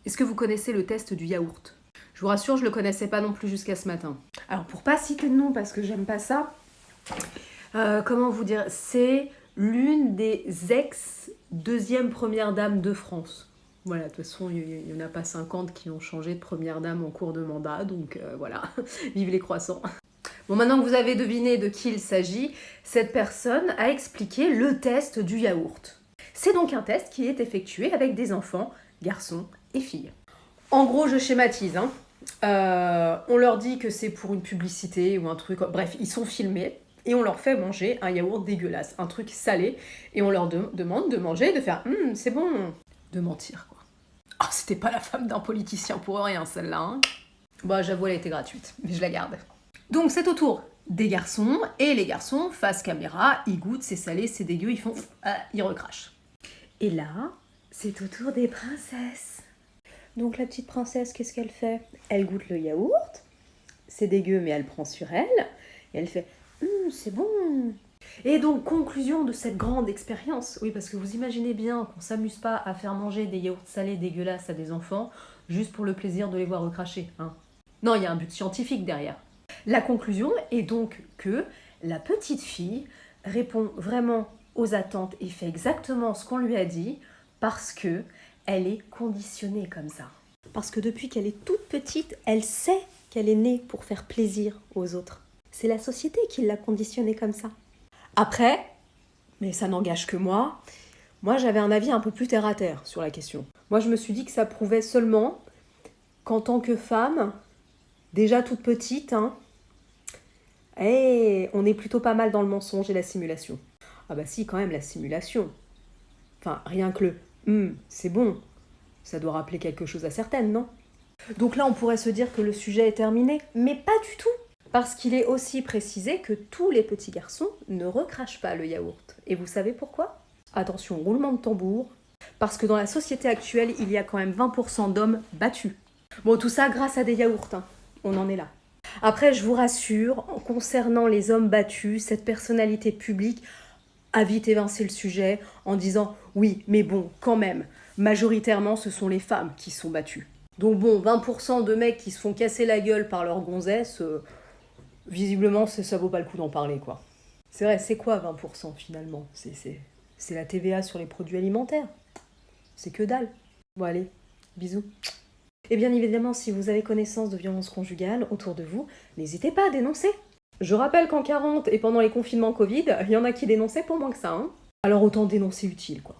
Est-ce que vous connaissez le test du yaourt? Je vous rassure, je le connaissais pas non plus jusqu'à ce matin. Alors pour pas citer de nom parce que j'aime pas ça, comment vous dire, c'est l'une des ex-deuxième première dame de France. Voilà, de toute façon, il n'y en a pas 50 qui ont changé de première dame en cours de mandat, donc voilà, vive les croissants. Bon, maintenant que vous avez deviné de qui il s'agit, cette personne a expliqué le test du yaourt. C'est donc un test qui est effectué avec des enfants, garçons et filles. En gros, je schématise, hein. On leur dit que c'est pour une publicité ou un truc, bref, ils sont filmés et on leur fait manger un yaourt dégueulasse, un truc salé, et on leur demande de manger, de faire c'est bon, de mentir quoi. Oh, c'était pas la femme d'un politicien pour rien celle-là, hein. Bah j'avoue elle a été gratuite, mais je la garde. Donc c'est au tour des garçons, et les garçons, face caméra, ils goûtent, c'est salé, c'est dégueu, ils font ils recrachent. Et là, c'est au tour des princesses. Donc la petite princesse, qu'est-ce qu'elle fait? Elle goûte le yaourt, c'est dégueu mais elle prend sur elle, et elle fait c'est bon. Et donc conclusion de cette grande expérience, oui parce que vous imaginez bien qu'on s'amuse pas à faire manger des yaourts salés dégueulasses à des enfants juste pour le plaisir de les voir recracher, hein. Non, il y a un but scientifique derrière. La conclusion est donc que la petite fille répond vraiment aux attentes et fait exactement ce qu'on lui a dit parce que elle est conditionnée comme ça. Parce que depuis qu'elle est toute petite, elle sait qu'elle est née pour faire plaisir aux autres. C'est la société qui l'a conditionnée comme ça. Après, mais ça n'engage que moi j'avais un avis un peu plus terre à terre sur la question. Moi je me suis dit que ça prouvait seulement qu'en tant que femme, déjà toute petite, hein, on est plutôt pas mal dans le mensonge et la simulation. Ah bah si, quand même, la simulation. Enfin, rien que le c'est bon, ça doit rappeler quelque chose à certaines, non? Donc là, on pourrait se dire que le sujet est terminé, mais pas du tout. Parce qu'il est aussi précisé que tous les petits garçons ne recrachent pas le yaourt. Et vous savez pourquoi? Attention, roulement de tambour. Parce que dans la société actuelle, il y a quand même 20% d'hommes battus. Bon, tout ça grâce à des yaourts, hein. On en est là. Après, je vous rassure, concernant les hommes battus, cette personnalité publique a vite évincé le sujet en disant « Oui, mais bon, quand même, majoritairement, ce sont les femmes qui sont battues. » Donc bon, 20% de mecs qui se font casser la gueule par leur gonzesse, visiblement, ça vaut pas le coup d'en parler, quoi. C'est vrai, c'est quoi 20% finalement? C'est la TVA sur les produits alimentaires. C'est que dalle. Bon allez, bisous. Et bien évidemment, si vous avez connaissance de violences conjugales autour de vous, n'hésitez pas à dénoncer. Je rappelle qu'en 40 et pendant les confinements Covid, il y en a qui dénonçaient pour moins que ça, hein. Alors autant dénoncer utile, quoi.